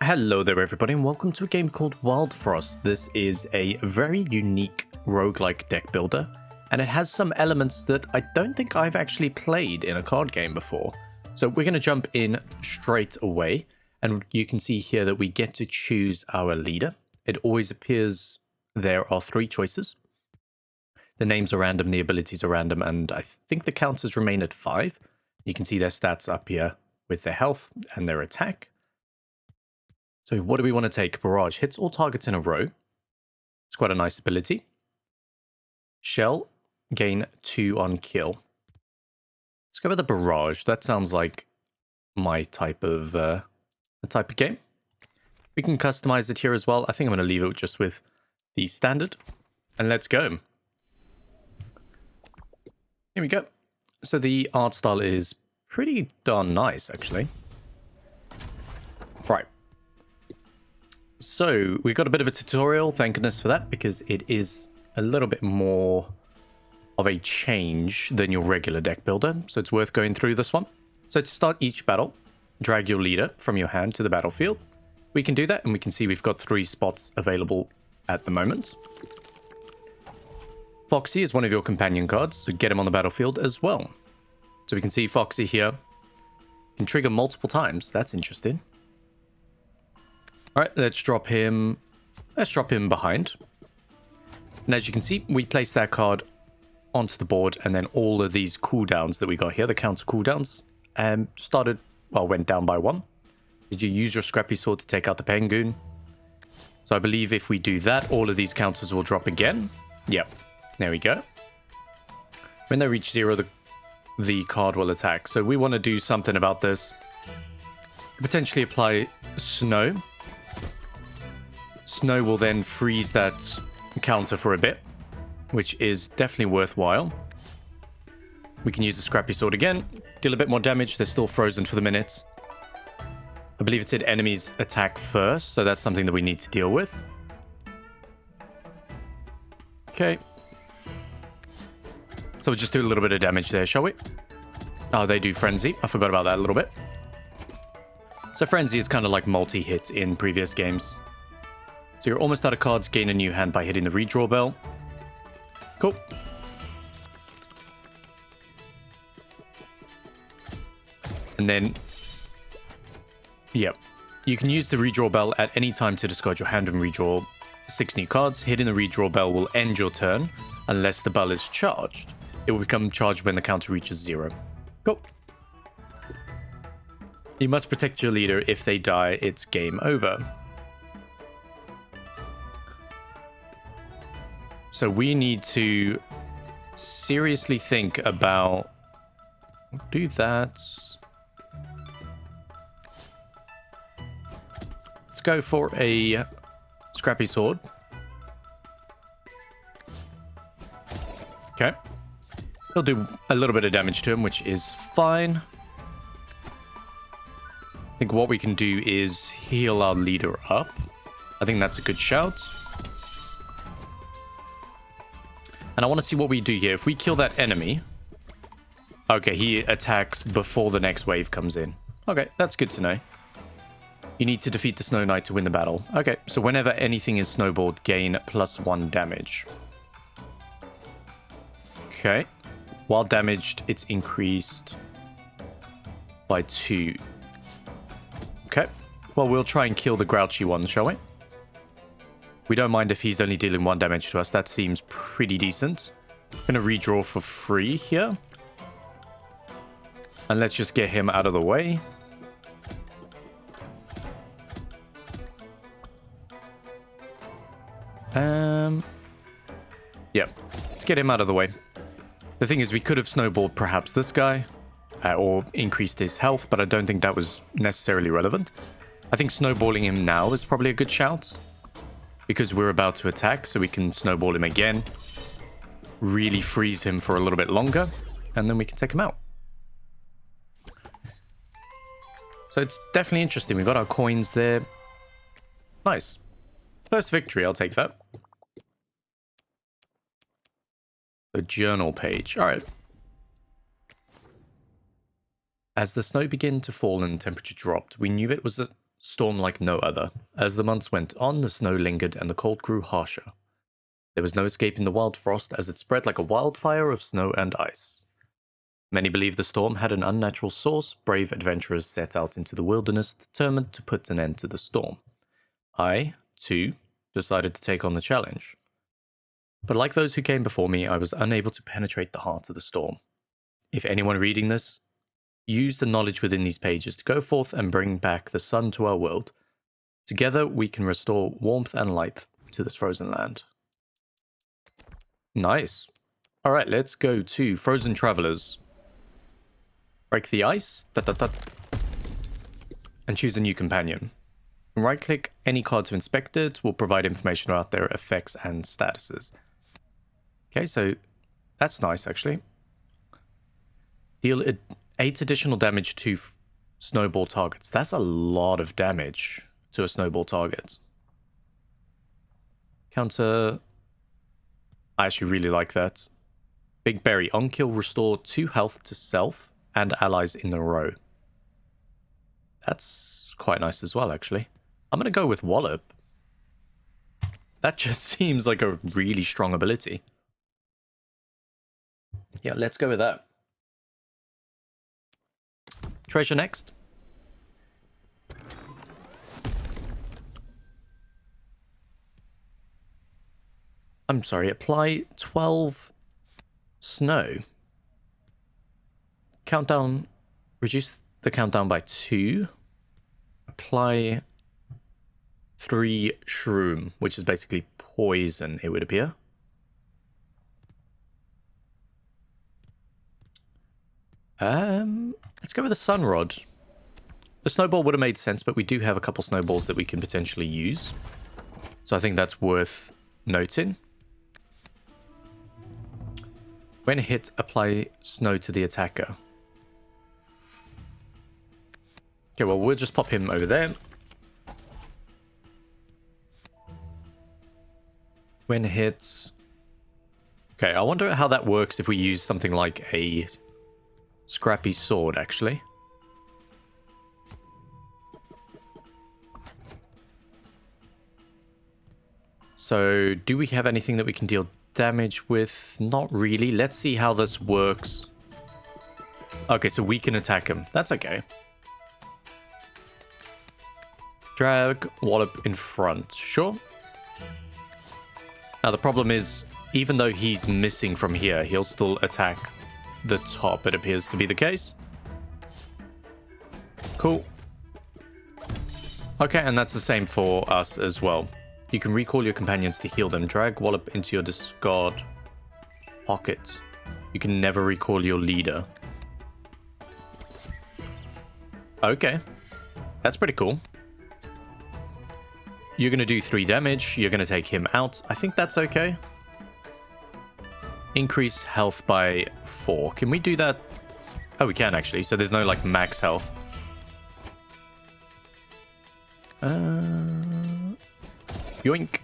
Hello there everybody and welcome to a game called Wildfrost. This is a very unique roguelike deck builder and it has some elements that I don't think I've actually played in a card game before. So we're going to jump in straight away and you can see here that we get to choose our leader. It always appears there are 3 choices. The names are random, the abilities are random, and I think the counters remain at 5. You can see their stats up here with their health and their attack. So what do we want to take? Barrage hits all targets in a row. It's quite a nice ability. Shell, gain 2 on kill. Let's go with the barrage. That sounds like my type of game. We can customize it here as well. I think I'm going to leave it just with the standard. And let's go. Here we go. So the art style is pretty darn nice, actually. Right. So we got a bit of a tutorial, thank goodness for that, because it is a little bit more of a change than your regular deck builder. So it's worth going through this one. So to start each battle, drag your leader from your hand to the battlefield. We can do that, and we can see we've got 3 spots available at the moment. Foxy is one of your companion cards, so get him on the battlefield as well. So we can see Foxy here can trigger multiple times. That's interesting. All right, let's drop him behind. And as you can see, we place that card onto the board, and then all of these cooldowns that we got here, the counter cooldowns, went down by 1. Did you use your scrappy sword to take out the penguin? So I believe if we do that, all of these counters will drop again. Yep, there we go. When they reach 0, the card will attack. So we want to do something about this. Potentially apply snow. Snow will then freeze that counter for a bit, which is definitely worthwhile. We can use the scrappy sword again, deal a bit more damage. They're still frozen for the minute. I believe it said enemies attack first, so that's something that we need to deal with. Okay. So we'll just do a little bit of damage there, shall we? Oh, they do frenzy. I forgot about that a little bit. So frenzy is kind of like multi-hit in previous games. So you're almost out of cards, gain a new hand by hitting the redraw bell. Cool. And then, yep, you can use the redraw bell at any time to discard your hand and redraw 6 new cards. Hitting the redraw bell will end your turn unless the bell is charged. It will become charged when the counter reaches 0. Cool. You must protect your leader. If they die, it's game over. So we need to seriously think about... do that. Let's go for a scrappy sword. Okay. He'll do a little bit of damage to him, which is fine. I think what we can do is heal our leader up. I think that's a good shout. And I want to see what we do here. If we kill that enemy... okay, he attacks before the next wave comes in. Okay, that's good to know. You need to defeat the Snow Knight to win the battle. Okay, so whenever anything is snowballed, gain +1 damage. Okay. While damaged, it's increased by 2. Okay. Well, we'll try and kill the grouchy one, shall we? We don't mind if he's only dealing 1 damage to us. That seems pretty decent. I'm going to redraw for free here. And let's just get him out of the way. Yep. Let's get him out of the way. The thing is, we could have snowballed perhaps this guy. Or increased his health, but I don't think that was necessarily relevant. I think snowballing him now is probably a good shout. Because we're about to attack, so we can snowball him again. Really freeze him for a little bit longer. And then we can take him out. So it's definitely interesting. We've got our coins there. Nice. First victory, I'll take that. A journal page. Alright. As the snow began to fall and the temperature dropped, we knew it was storm like no other. As the months went on, the snow lingered and the cold grew harsher. There was no escaping the Wildfrost as it spread like a wildfire of snow and ice. Many believe the storm had an unnatural source. Brave adventurers set out into the wilderness, determined to put an end to the storm. I, too, decided to take on the challenge. But like those who came before me, I was unable to penetrate the heart of the storm. If anyone reading this, use the knowledge within these pages to go forth and bring back the sun to our world. Together we can restore warmth and light to this frozen land. Nice. Alright, let's go to Frozen Travelers. Break the ice, and choose a new companion. Right-click any card to inspect it. Will provide information about their effects and statuses. Okay, so that's nice, actually. Deal 8 additional damage to snowball targets. That's a lot of damage to a snowball target. Counter... I actually really like that. Big Berry. On kill, restore 2 health to self and allies in a row. That's quite nice as well, actually. I'm going to go with Wallop. That just seems like a really strong ability. Yeah, let's go with that. Treasure next. I'm sorry, apply 12 snow. Countdown, reduce the countdown by 2. Apply 3 shroom, which is basically poison, it would appear. Let's go with the sun rod. The snowball would have made sense, but we do have a couple snowballs that we can potentially use. So I think that's worth noting. When hit, apply snow to the attacker. Okay, well, we'll just pop him over there. When hit... Okay, I wonder how that works if we use something like a scrappy sword, actually. So, do we have anything that we can deal damage with? Not really. Let's see how this works. Okay, so we can attack him. That's okay. Drag Wallop in front. Sure. Now, the problem is, even though he's missing from here, he'll still attack the top. It appears to be the case. Cool. Okay, and that's the same for us as well. You can recall your companions to heal them. Drag Wallop into your discard pocket. You can never recall your leader. Okay. That's pretty cool. You're going to do 3 damage. You're going to take him out. I think that's okay. Increase health by 4. Can we do that? Oh, we can actually. So there's no like max health. Yoink.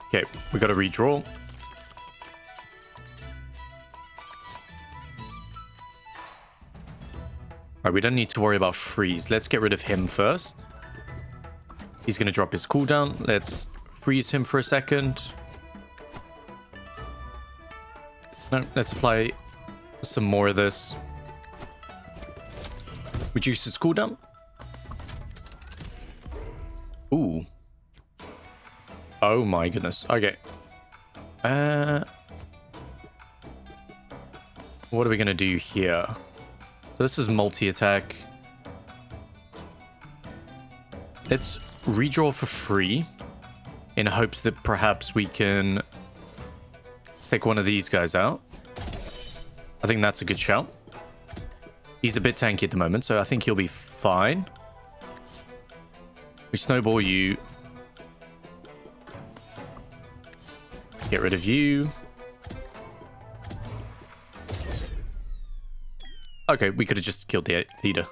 Okay, we got to redraw. Alright, we don't need to worry about freeze. Let's get rid of him first. He's going to drop his cooldown. Let's freeze him for a second. No, let's apply some more of this. Reduce his cooldown. Ooh. Oh my goodness. Okay. What are we going to do here? So this is multi-attack. Let's redraw for free in hopes that perhaps we can take one of these guys out. I think that's a good shout. He's a bit tanky at the moment, so I think he'll be fine. We snowball you. Get rid of you. Okay, we could have just killed the leader.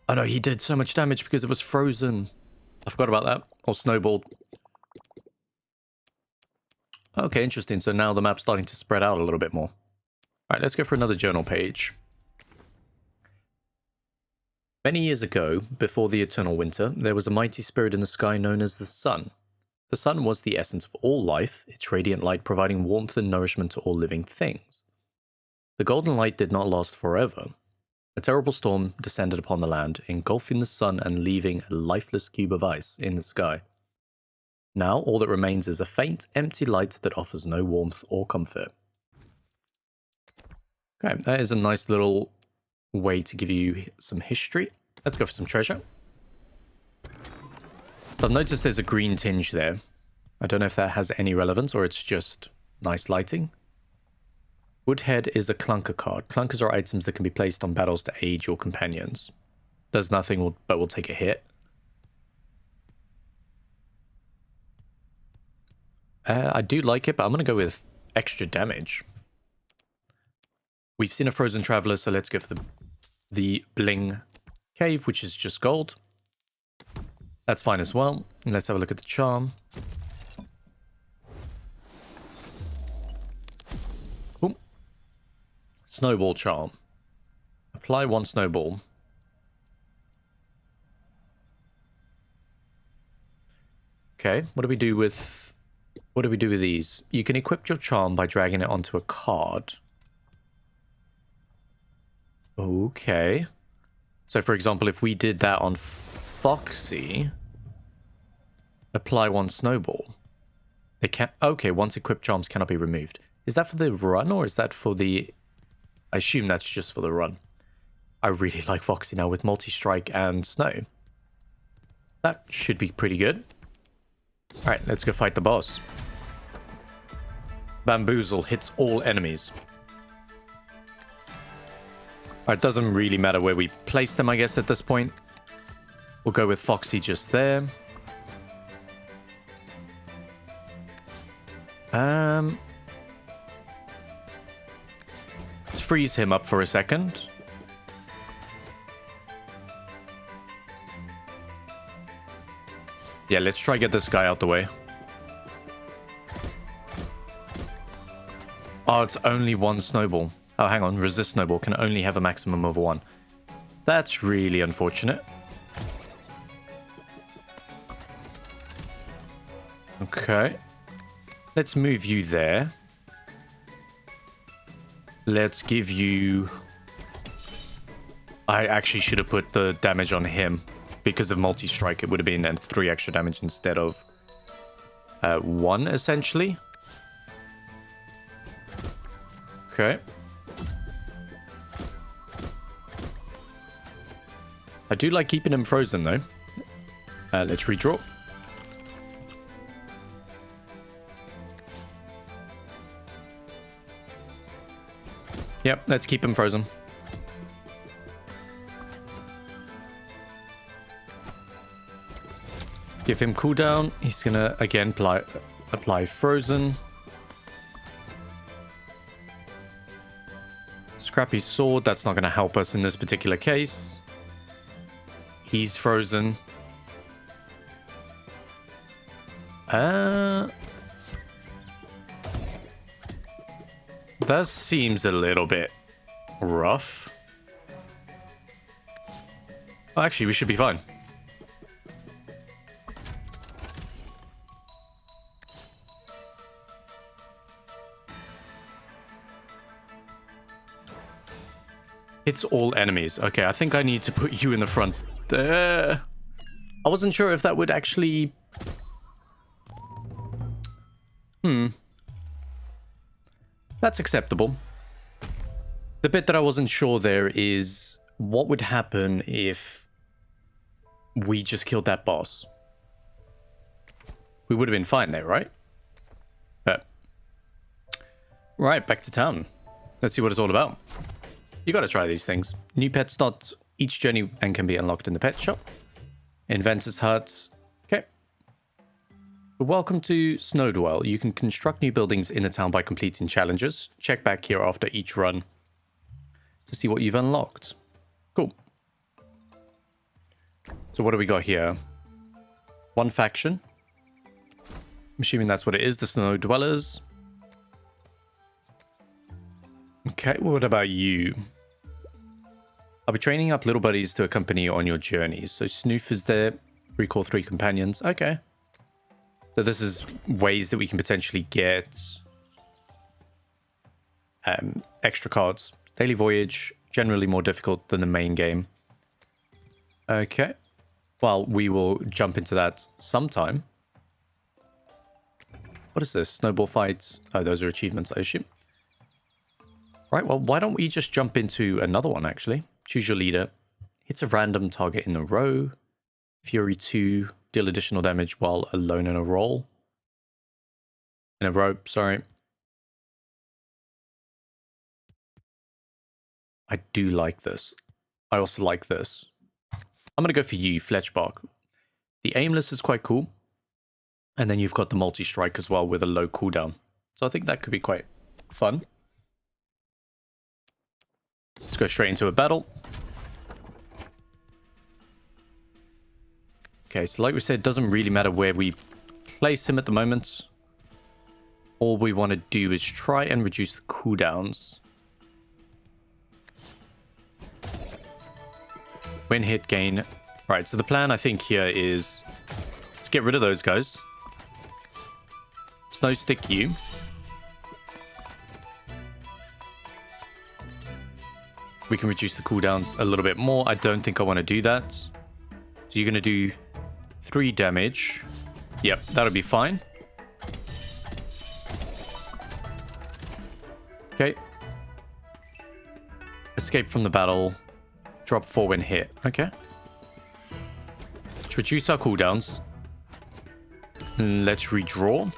Oh no, he did so much damage because it was frozen. I forgot about that. Or snowballed. Okay, interesting. So now the map's starting to spread out a little bit more. Alright, let's go for another journal page. Many years ago, before the eternal winter, there was a mighty spirit in the sky known as the sun. The sun was the essence of all life, its radiant light providing warmth and nourishment to all living things. The golden light did not last forever. A terrible storm descended upon the land, engulfing the sun and leaving a lifeless cube of ice in the sky. Now all that remains is a faint, empty light that offers no warmth or comfort. Okay, that is a nice little way to give you some history. Let's go for some treasure. So I've noticed there's a green tinge there. I don't know if that has any relevance or it's just nice lighting. Woodhead is a clunker card. Clunkers are items that can be placed on battles to aid your companions. Does nothing but will take a hit. I do like it, but I'm going to go with extra damage. We've seen a frozen traveler, so let's go for the bling cave, which is just gold. That's fine as well. And let's have a look at the charm. Boom. Snowball charm. Apply 1 snowball. Okay, what do we do with these? You can equip your charm by dragging it onto a card. Okay. So for example, if we did that on Foxy, apply 1 snowball. They can't. Okay, once equipped charms cannot be removed. Is that for the run or is that for the? I assume that's just for the run. I really like Foxy now with multi-strike and snow. That should be pretty good. All right, let's go fight the boss. Bamboozle hits all enemies. It doesn't really matter where we place them, I guess, at this point. We'll go with Foxy just there. Let's freeze him up for a second. Yeah, let's try get this guy out the way. Oh, it's only 1 snowball. Oh, hang on. Resist snowball can only have a maximum of 1. That's really unfortunate. Okay. Let's move you there. Let's give you... I actually should have put the damage on him. Because of multi-strike, it would have been 3 extra damage instead of 1, essentially. Okay. I do like keeping him frozen, though. Let's redraw. Yep, let's keep him frozen. Give him cooldown. He's gonna, again, apply frozen. Scrappy sword. That's not gonna help us in this particular case. He's frozen. That seems a little bit rough. Well, actually, we should be fine. It's all enemies. Okay, I think I need to put you in the front. I wasn't sure if that would actually... That's acceptable. The bit that I wasn't sure there is what would happen if we just killed that boss. We would have been fine there, right? But... Right, back to town. Let's see what it's all about. You gotta try these things. New pet start each journey and can be unlocked in the pet shop. Inventor's Hut. Okay. Welcome to Snowdwell. You can construct new buildings in the town by completing challenges. Check back here after each run to see what you've unlocked. Cool. So what do we got here? 1 faction. I'm assuming that's what it is, the Snow Dwellers. Okay, what about you? I'll be training up little buddies to accompany you on your journeys. So Snoof is there. Recall 3 companions. Okay. So this is ways that we can potentially get extra cards. Daily Voyage, generally more difficult than the main game. Okay. Well, we will jump into that sometime. What is this? Snowball fights. Oh, those are achievements, I assume. Right, well, why don't we just jump into another one, actually? Choose your leader. Hits a random target in a row. Fury 2. Deal additional damage while alone in a roll. In a row, sorry. I do like this. I also like this. I'm going to go for you, Fletchbark. The aimless is quite cool. And then you've got the multi-strike as well with a low cooldown. So I think that could be quite fun. Let's go straight into a battle. Okay, so like we said, it doesn't really matter where we place him at the moment. All we want to do is try and reduce the cooldowns. When hit gain. Right, so the plan I think here is let's get rid of those guys. Snow stick you. We can reduce the cooldowns a little bit more. I don't think I want to do that. So you're going to do 3 damage. Yep, that'll be fine. Okay. Escape from the battle. Drop 4 when hit. Okay. Let's reduce our cooldowns. Let's redraw.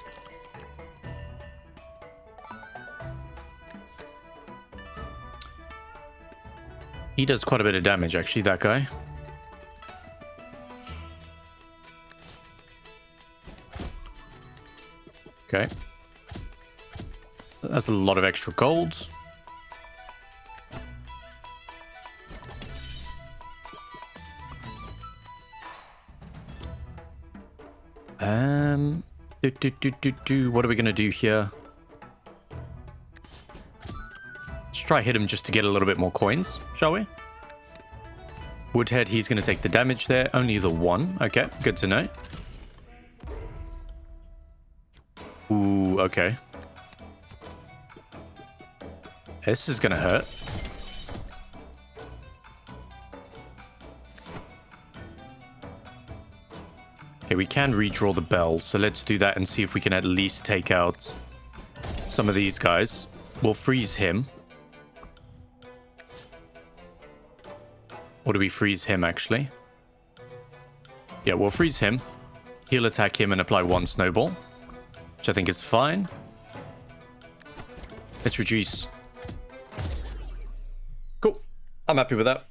He does quite a bit of damage, actually, that guy. Okay. That's a lot of extra golds. What are we going to do here? Let's try hit him just to get a little bit more coins, shall we? Woodhead, he's going to take the damage there. Only the 1. Okay, good to know. Ooh, okay. This is going to hurt. Okay, we can redraw the bell, so let's do that and see if we can at least take out some of these guys. We'll freeze him. Or do we freeze him, actually? Yeah, we'll freeze him. He'll attack him and apply 1 snowball, which I think is fine. Let's reduce. Cool. I'm happy with that.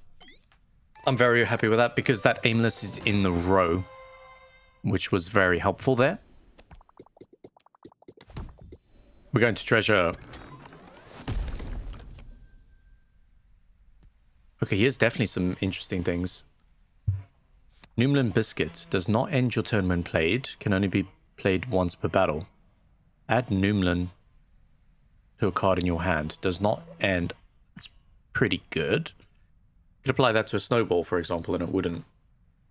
I'm very happy with that because that aimless is in the row, which was very helpful there. We're going to treasure. Okay, here's definitely some interesting things. Noomlin Biscuit does not end your turn when played. Can only be played once per battle. Add Noomlin to a card in your hand. Does not end. It's pretty good. You could apply that to a snowball, for example, and it wouldn't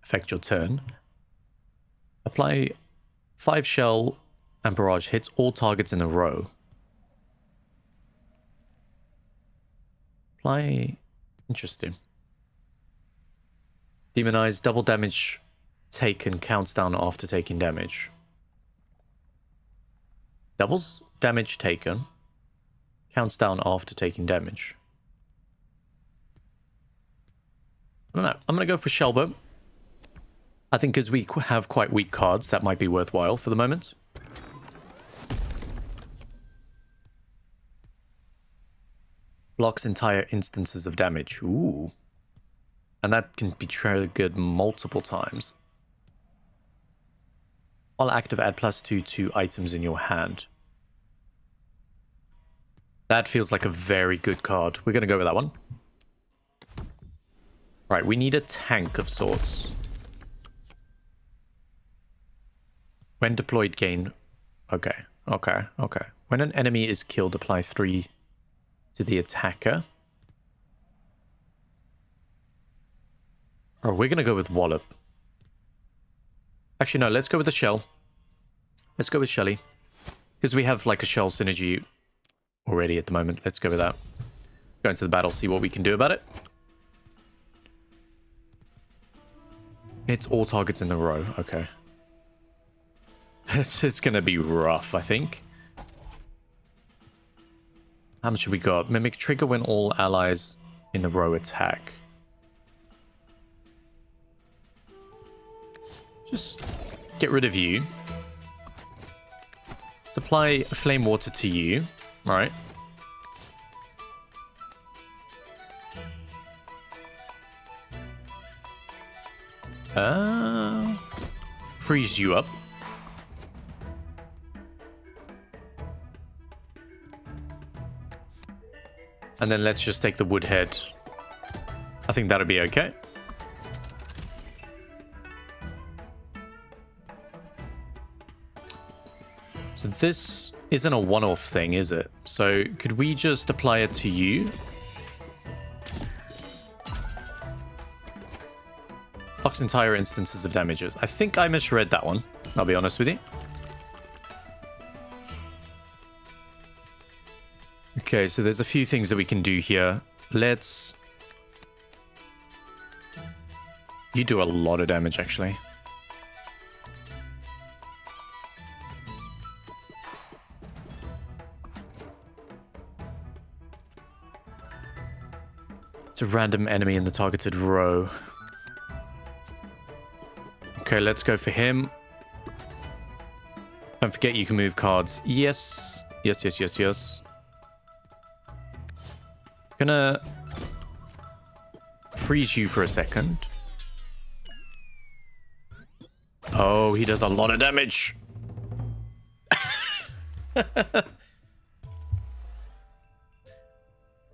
affect your turn. Apply 5 shell and barrage hits all targets in a row. Apply. Interesting. Demonize. Double damage taken counts down after taking damage. Doubles damage taken counts down after taking damage. I don't know. I'm going to go for Shellboat. I think because we have quite weak cards, that might be worthwhile for the moment. Blocks entire instances of damage. Ooh. And that can be triggered multiple times. While active, add +2 to items in your hand. That feels like a very good card. We're going to go with that one. Right, we need a tank of sorts. When deployed, gain. Okay. When an enemy is killed, apply 3 to the attacker. Oh, we're going to go with Wallop. Actually, no, let's go with the Shell. Let's go with Shelly. Because we have like a Shell synergy already at the moment. Let's go with that. Go into the battle, see what we can do about it. It's all targets in a row. Okay. It's going to be rough, I think. How much have we got? Mimic trigger when all allies in a row attack. Just get rid of you. Supply flame water to you. All right. Freeze you up. And then let's just take the wood head. I think that'll be okay. So this isn't a one-off thing, is it? So could we just apply it to you? Blocks entire instances of damages. I think I misread that one. I'll be honest with you. Okay, so there's a few things that we can do here. Let's... You do a lot of damage, actually. It's a random enemy in the targeted row. Okay, let's go for him. Don't forget you can move cards. Yes. Yes, yes, yes, yes. Gonna freeze you for a second. Oh, he does a lot of damage.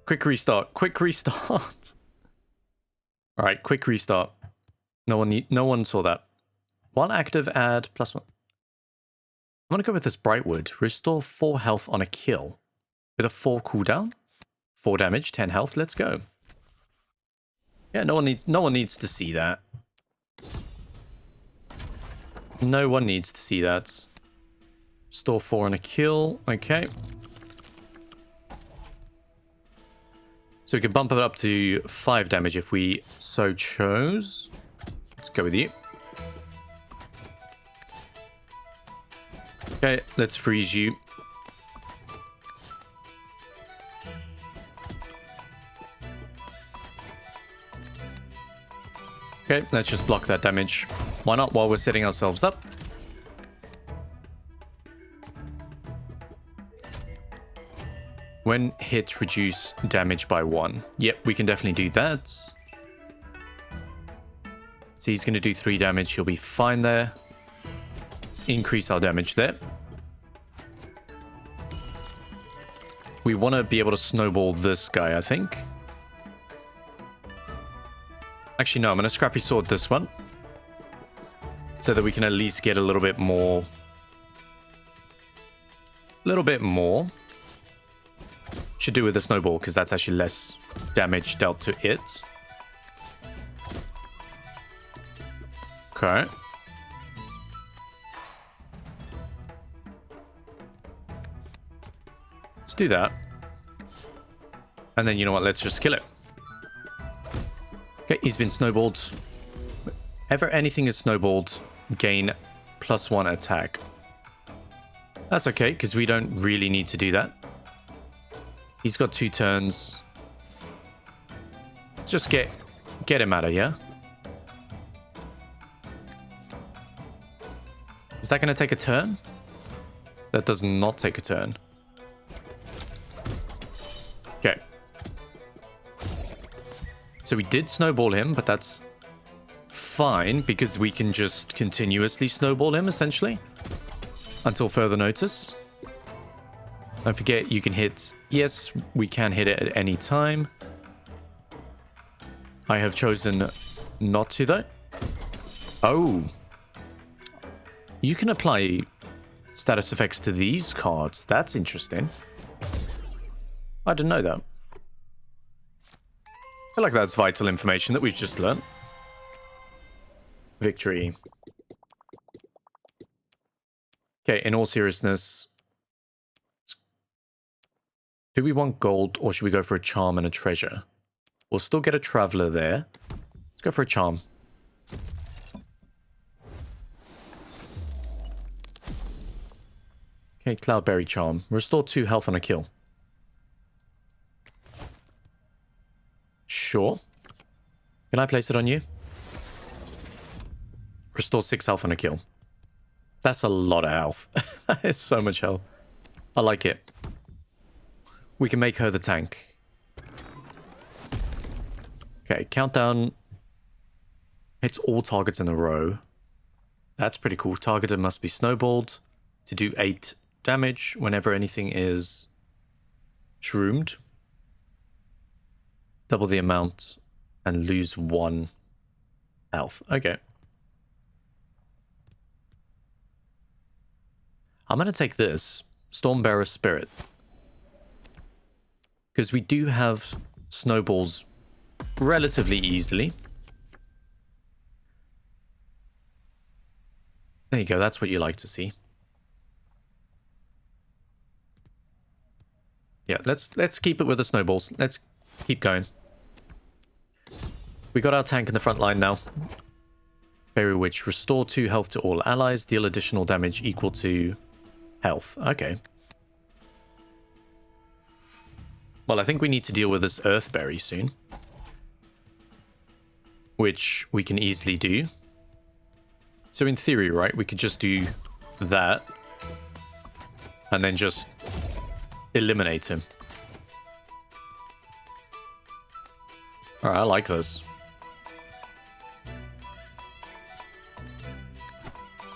Quick restart. Quick restart. All right, quick restart. No one saw that. One active add +1. I'm gonna go with this Brightwood. Restore 4 health on a kill with a 4 cooldown. 4 damage, 10 health. Let's go. Yeah, no one needs to see that. No one needs to see that. Restore 4 on a kill. Okay. So we can bump it up to 5 damage if we so chose. Let's go with you. Okay, let's freeze you. Okay, let's just block that damage. Why not while we're setting ourselves up? When hit, reduce damage by 1. Yep, we can definitely do that. So he's going to do 3 damage. He'll be fine there. Increase our damage there. We want to be able to snowball this guy, I think. Actually, no, I'm going to Scrappy Sword this one. So that we can at least get a little bit more. Should do with the snowball, because that's actually less damage dealt to it. Okay. Let's do that. And then, you know what, let's just kill it. Okay, he's been snowballed. Whenever anything is snowballed, gain +1 attack. That's okay, because we don't really need to do that. He's got 2 turns. Let's just get him out of here. Is that going to take a turn? That does not take a turn. Okay. So we did snowball him, but that's fine because we can just continuously snowball him, essentially. Until further notice. Don't forget, you can hit... Yes, we can hit it at any time. I have chosen not to, though. Oh. You can apply status effects to these cards. That's interesting. I didn't know that. I feel like that's vital information that we've just learned. Victory. Okay, in all seriousness, do we want gold or should we go for a charm and a treasure? We'll still get a traveler there. Let's go for a charm. Okay, Cloudberry charm. Restore 2 health on a kill. Sure. Can I place it on you? Restore 6 health on a kill. That's a lot of health. That is so much health. I like it. We can make her the tank. Okay, countdown. Hits all targets in a row. That's pretty cool. Targeted must be snowballed to do 8 damage whenever anything is shroomed. Double the amount and lose 1 health. Okay. I'm going to take this. Stormbearer Spirit. Because we do have snowballs relatively easily. There you go. That's what you like to see. Yeah, let's keep it with the snowballs. Let's keep going. We got our tank in the front line now. Fairy Witch. Restore 2 health to all allies. Deal additional damage equal to health. Okay. Well, I think we need to deal with this Earthberry soon. Which we can easily do. So in theory, right, we could just do that. And then just eliminate him. Alright, I like this.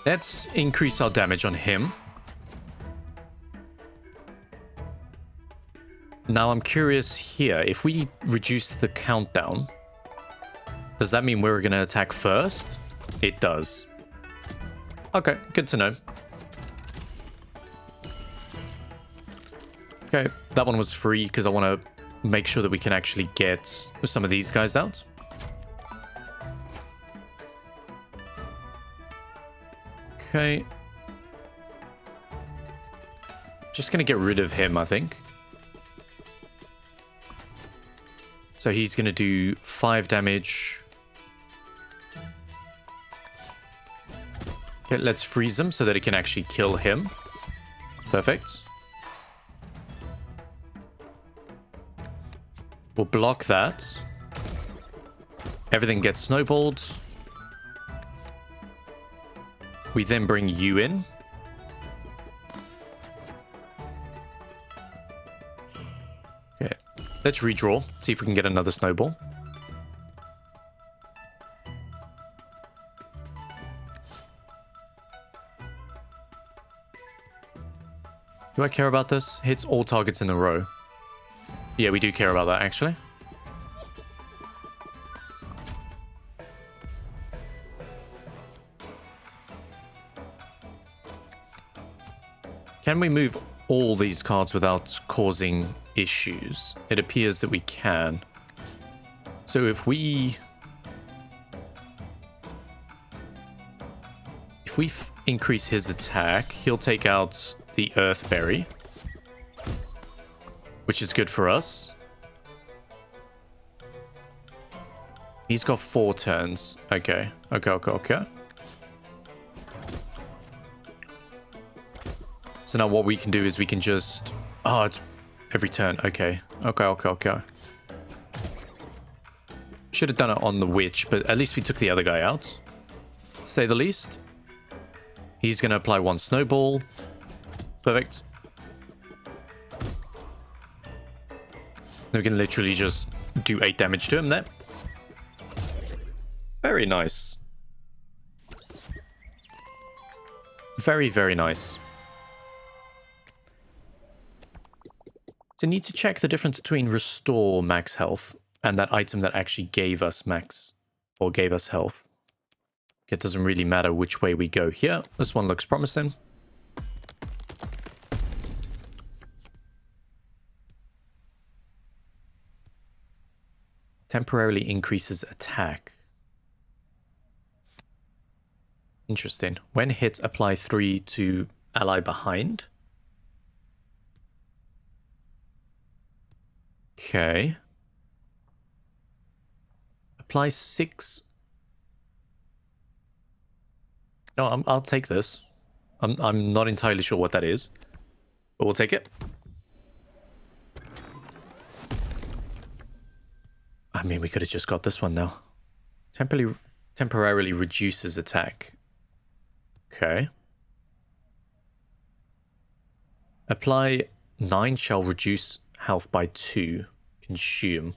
Let's increase our damage on him. Now I'm curious here, if we reduce the countdown, does that mean we're going to attack first? It does. Okay, good to know. Okay, that one was free because I want to make sure that we can actually get some of these guys out. Okay. Just going to get rid of him, I think. So he's going to do 5 damage. Okay, let's freeze him so that it can actually kill him. Perfect. We'll block that. Everything gets snowballed. We then bring you in. Okay, let's redraw. See if we can get another snowball. Do I care about this? Hits all targets in a row. Yeah, we do care about that, actually. Can we move all these cards without causing issues? It appears that we can. So if we increase his attack, he'll take out the Earthberry, which is good for us. He's got 4 turns. Okay. So now what we can do is we can just... Oh, it's every turn. Okay. Should have done it on the witch, but at least we took the other guy out. To say the least. He's going to apply 1 snowball. Perfect. We can literally just do 8 damage to him there. Very nice. Very, very nice. So need to check the difference between restore max health and that item that actually gave us max or gave us health. It doesn't really matter which way we go here. This one looks promising. Temporarily increases attack. Interesting. When hit, apply 3 to ally behind. Okay. Apply 6. No, I'll take this. I'm not entirely sure what that is, but we'll take it. I mean, we could have just got this one now. Temporarily reduces attack. Okay. Apply 9 shall reduce health by 2. Consume.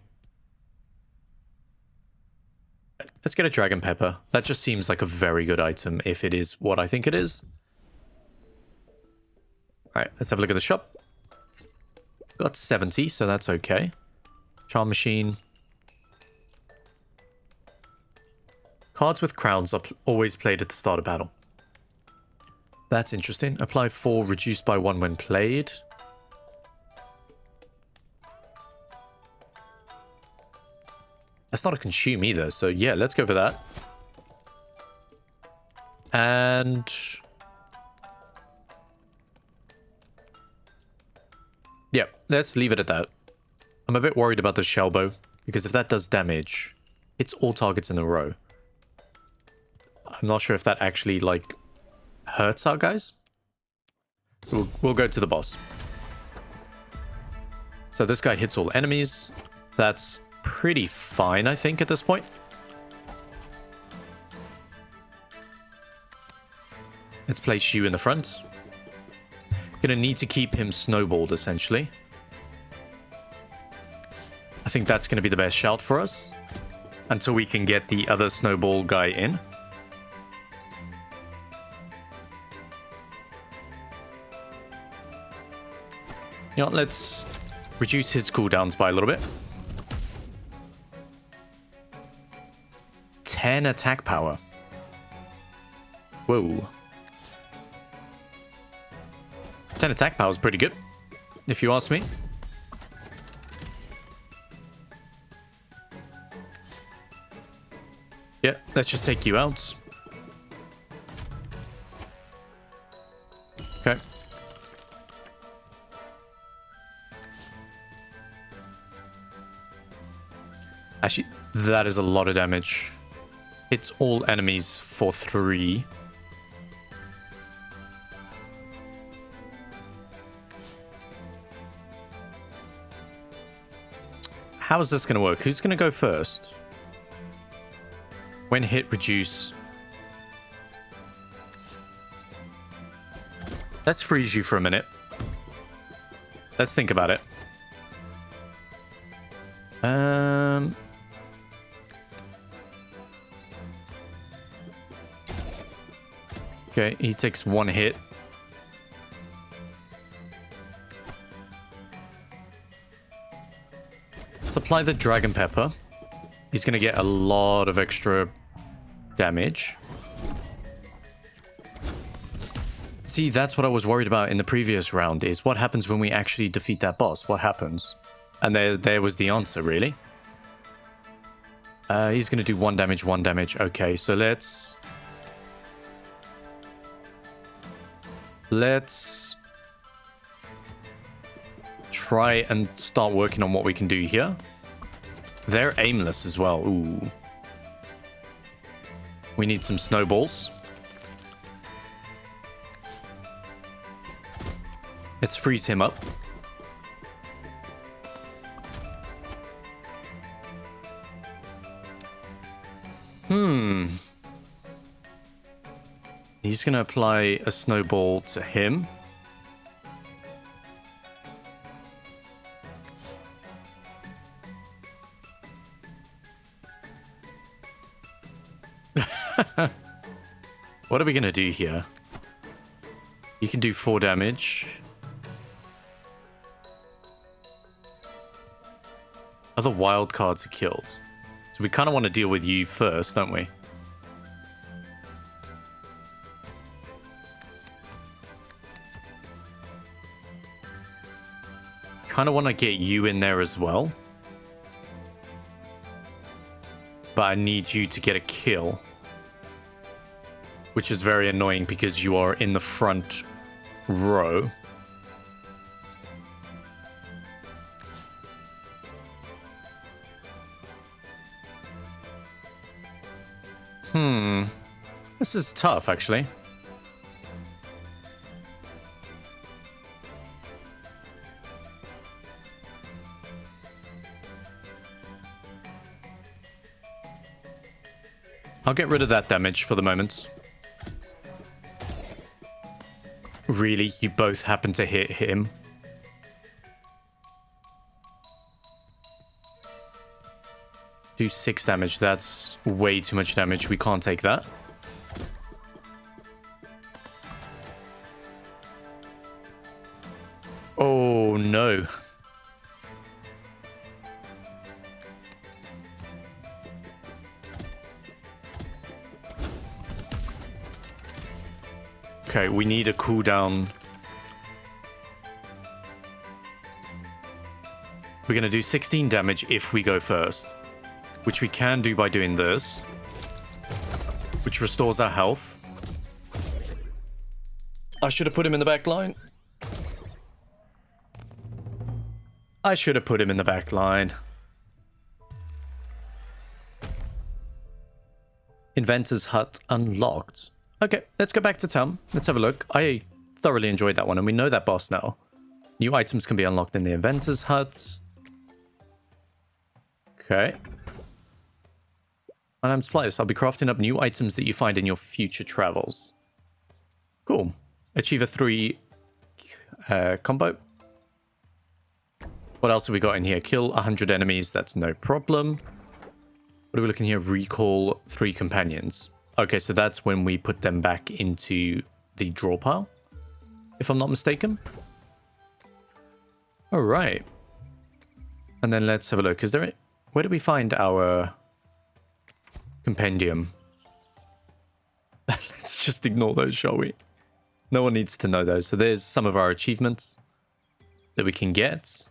Let's get a dragon pepper. That just seems like a very good item if it is what I think it is. Alright, let's have a look at the shop. Got 70, so that's okay. Charm machine. Cards with crowns are always played at the start of battle. That's interesting. Apply 4, reduced by 1 when played. That's not a consume either, so yeah, let's go for that. And... yeah, let's leave it at that. I'm a bit worried about the shell bow, because if that does damage, it's all targets in a row. I'm not sure if that actually, like, hurts our guys. So we'll go to the boss. So this guy hits all enemies. That's pretty fine, I think, at this point. Let's place Shu in the front. Gonna need to keep him snowballed, essentially. I think that's gonna be the best shout for us. Until we can get the other snowball guy in. You know, let's reduce his cooldowns by a little bit. 10 attack power. Whoa. 10 attack power is pretty good, if you ask me. Yeah, let's just take you out. Okay. Actually, that is a lot of damage. Hits all enemies for 3. How is this going to work? Who's going to go first? When hit, reduce. Let's freeze you for a minute. Let's think about it. Okay, he takes 1 hit. Let's apply the dragon pepper. He's going to get a lot of extra damage. See, that's what I was worried about in the previous round, is what happens when we actually defeat that boss? What happens? And there was the answer, really. He's going to do 1 damage, 1 damage. Okay, so let's try and start working on what we can do here. They're aimless as well. Ooh. We need some snowballs. Let's freeze him up. He's going to apply a snowball to him. What are we going to do here? You can do 4 damage. Other wild cards are killed. So we kind of want to deal with you first, don't we? Kind of want to get you in there as well. But I need you to get a kill. which is very annoying because you are in the front row. This is tough, actually. I'll get rid of that damage for the moment. Really? You both happen to hit him? Do 6 damage. That's way too much damage. We can't take that. Oh, no. Okay, we need a cooldown. We're going to do 16 damage if we go first, which we can do by doing this, which restores our health. I should have put him in the back line. I should have put him in the back line. Inventor's Hut unlocked. Okay, let's go back to town. Let's have a look. I thoroughly enjoyed that one, and we know that boss now. New items can be unlocked in the Inventor's Hut. Okay. Unarmed suppliers. I'll be crafting up new items that you find in your future travels. Cool. Achieve a 3 combo. What else have we got in here? Kill 100 enemies. That's no problem. What are we looking here? Recall 3 companions. Okay, so that's when we put them back into the draw pile, if I'm not mistaken. All right. And then let's have a look. Is there... Where do we find our compendium? Let's just ignore those, shall we? No one needs to know those. So there's some of our achievements that we can get.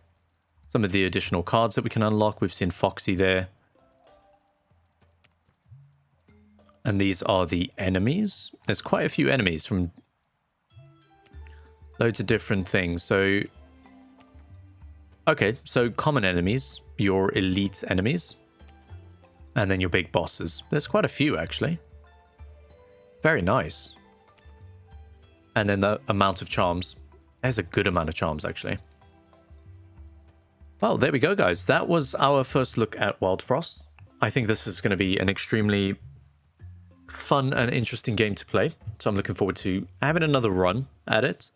Some of the additional cards that we can unlock. We've seen Foxy there. And these are the enemies. There's quite a few enemies from loads of different things. So, okay, so common enemies, your elite enemies, and then your big bosses. There's quite a few, actually. Very nice. And then the amount of charms. There's a good amount of charms, actually. Well, there we go, guys. That was our first look at Wildfrost. I think this is going to be an extremely fun and interesting game to play, so I'm looking forward to having another run at it.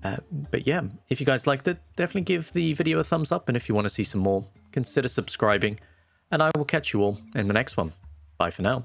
But yeah, if you guys liked it, definitely give the video a thumbs up, and if you want to see some more, consider subscribing, and I will catch you all in the next one. Bye for now.